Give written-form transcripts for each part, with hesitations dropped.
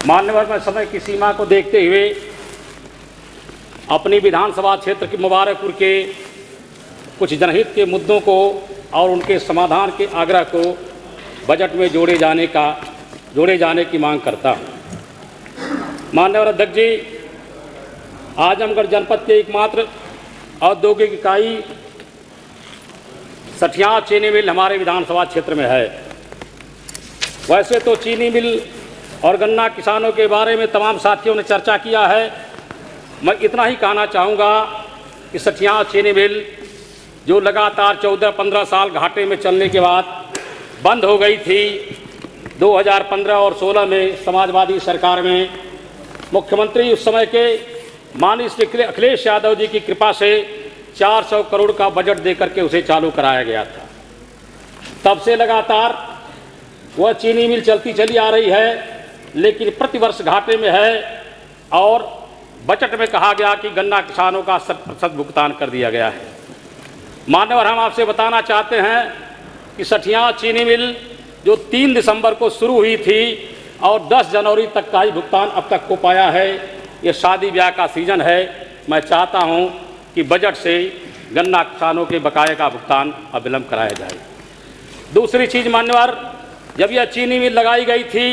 मान्यवर, मैं समय की सीमा को देखते हुए अपनी विधानसभा क्षेत्र की मुबारकपुर के कुछ जनहित के मुद्दों को और उनके समाधान के आग्रह को बजट में जोड़े जाने की मांग करता हूँ। माननीय अध्यक्ष जी, आजमगढ़ जनपद के एकमात्र औद्योगिक इकाई सठिया चीनी मिल हमारे विधानसभा क्षेत्र में है। वैसे तो चीनी मिल और गन्ना किसानों के बारे में तमाम साथियों ने चर्चा किया है। मैं इतना ही कहना चाहूँगा कि सठिया चीनी मिल जो लगातार 14-15 साल घाटे में चलने के बाद बंद हो गई थी, 2015 और 16 में समाजवादी सरकार में मुख्यमंत्री उस समय के माननीय श्री अखिलेश यादव जी की कृपा से 400 करोड़ का बजट देकर के उसे चालू कराया गया था। तब से लगातार वह चीनी मिल चलती चली आ रही है, लेकिन प्रतिवर्ष घाटे में है और बजट में कहा गया कि गन्ना किसानों का 100% भुगतान कर दिया गया है। मान्यवर, हम आपसे बताना चाहते हैं कि सठिया चीनी मिल जो 3 दिसंबर को शुरू हुई थी और 10 जनवरी तक का ही भुगतान अब तक हो पाया है। ये शादी ब्याह का सीजन है। मैं चाहता हूं कि बजट से गन्ना किसानों के बकाये का भुगतान अविलंब कराया जाए। दूसरी चीज़ मान्यवर, जब यह चीनी मिल लगाई गई थी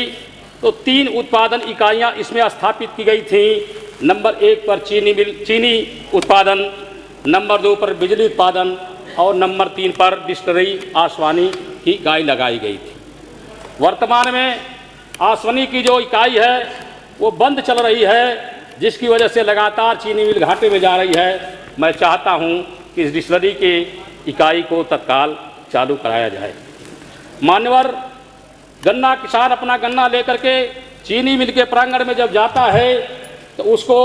तो 3 उत्पादन इकाइयां इसमें स्थापित की गई थी। नंबर 1 पर चीनी उत्पादन, नंबर 2 पर बिजली उत्पादन और नंबर 3 पर डिस्टलरी आसवानी की इकाई लगाई गई थी। वर्तमान में आसवानी की जो इकाई है वो बंद चल रही है, जिसकी वजह से लगातार चीनी मिल घाटे में जा रही है। मैं चाहता हूं कि इस डिस्टलरी की इकाई को तत्काल चालू कराया जाए। मान्यवर, गन्ना किसान अपना गन्ना लेकर के चीनी मिल के प्रांगण में जब जाता है तो उसको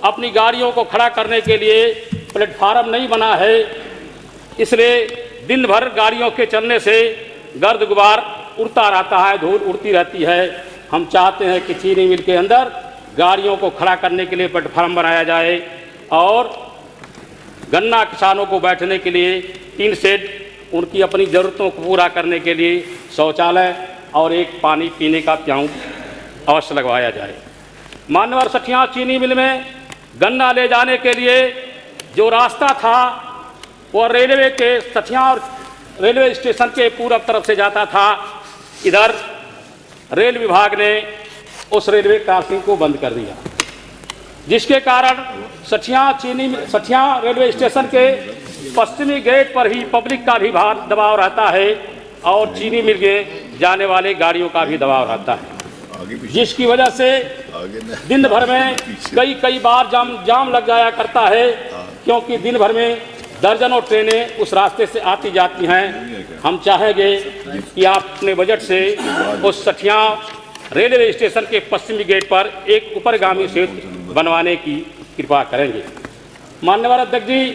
अपनी गाड़ियों को खड़ा करने के लिए प्लेटफार्म नहीं बना है, इसलिए दिन भर गाड़ियों के चलने से गर्द गुबार उड़ता रहता है, धूल उड़ती रहती है। हम चाहते हैं कि चीनी मिल के अंदर गाड़ियों को खड़ा करने के लिए प्लेटफार्म बनाया जाए और गन्ना किसानों को बैठने के लिए टीन शेड, उनकी अपनी ज़रूरतों को पूरा करने के लिए शौचालय और एक पानी पीने का प्याऊ अवश्य लगवाया जाए। मान्यवर, सठिया चीनी मिल में गन्ना ले जाने के लिए जो रास्ता था वो रेलवे के सठिया और रेलवे स्टेशन के पूर्व तरफ से जाता था। इधर रेल विभाग ने उस रेलवे क्रॉसिंग को बंद कर दिया, जिसके कारण सठिया रेलवे स्टेशन के पश्चिमी गेट पर ही पब्लिक का भी भार दबाव रहता है और चीनी मिल के जाने वाले गाड़ियों का भी दबाव रहता है, जिसकी वजह से दिन भर में कई बार जाम लग जाया करता है, क्योंकि दिन भर में दर्जनों ट्रेनें उस रास्ते से आती जाती हैं। हम चाहेंगे कि आप अपने बजट से उस सठिया रेलवे स्टेशन के पश्चिमी गेट पर एक ऊपरगामी सेतु बनवाने की कृपा करेंगे। माननीय अध्यक्ष जी,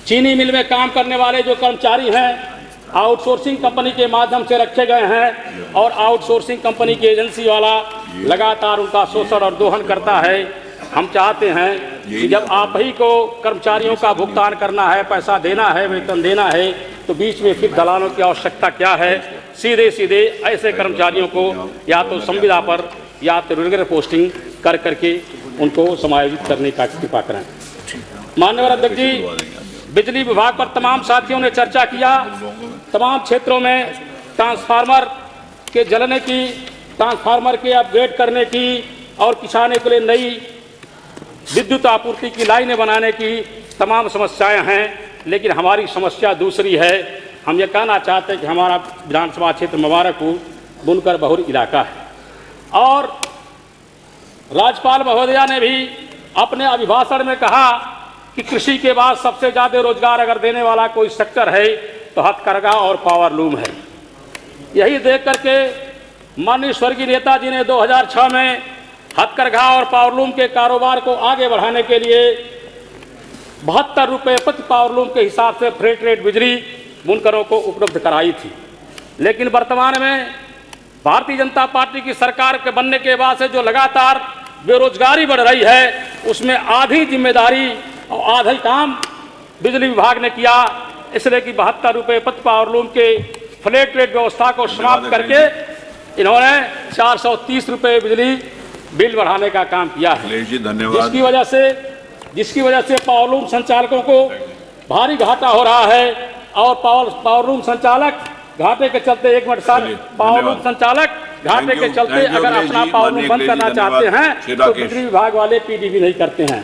चीनी मिल में काम करने वाले जो कर्मचारी हैं आउटसोर्सिंग कंपनी के माध्यम से रखे गए हैं और आउटसोर्सिंग कंपनी की एजेंसी वाला लगातार उनका शोषण और दोहन करता है। हम चाहते हैं कि जब आप ही को कर्मचारियों का भुगतान करना है, पैसा देना है, वेतन देना है, तो बीच में फिर दलालों की आवश्यकता क्या है। सीधे ऐसे कर्मचारियों को या तो संविदा पर या तो रेगुलर पोस्टिंग कर करके उनको समायोजित करने का कृपा करें। माननीय अध्यक्ष जी, बिजली विभाग पर तमाम साथियों ने चर्चा किया। तमाम क्षेत्रों में ट्रांसफार्मर के जलने की, ट्रांसफार्मर के अपग्रेड करने की और किसानों के लिए नई विद्युत आपूर्ति की लाइनें बनाने की तमाम समस्याएं हैं, लेकिन हमारी समस्या दूसरी है। हम ये कहना चाहते हैं कि हमारा विधानसभा क्षेत्र मुबारकपुर बुनकर बहुल इलाका है और राज्यपाल महोदया ने भी अपने अभिभाषण में कहा कि कृषि के बाद सबसे ज़्यादा रोजगार अगर देने वाला कोई सेक्टर है तो हथकरघा और पावरलूम है। यही देख करके माननीय स्वर्गीय नेताजी ने 2006 में हथकरघा और पावरलूम के कारोबार को आगे बढ़ाने के लिए 72 रुपये प्रति पावरलूम के हिसाब से फ्रेट रेट बिजली बुनकरों को उपलब्ध कराई थी। लेकिन वर्तमान में भारतीय जनता पार्टी की सरकार के बनने के बाद से जो लगातार बेरोजगारी बढ़ रही है, उसमें आधी जिम्मेदारी और आधा काम बिजली विभाग ने किया। इसलिए कि 72 रुपये प्रति पावरलूम के फ्लैट रेट व्यवस्था को समाप्त करके इन्होंने 430 रुपये बिजली बिल बढ़ाने का काम किया है। अखिलेश जी धन्यवाद। जिसकी वजह से पावर लूम संचालकों को भारी घाटा हो रहा है और पावर लूम संचालक घाटे के चलते, एक मिनट सर, पावर लूम संचालक घाटे के चलते अगर अपना पावर लूम बंद करना चाहते हैं तो बिजली विभाग वाले पीडीपी नहीं करते हैं।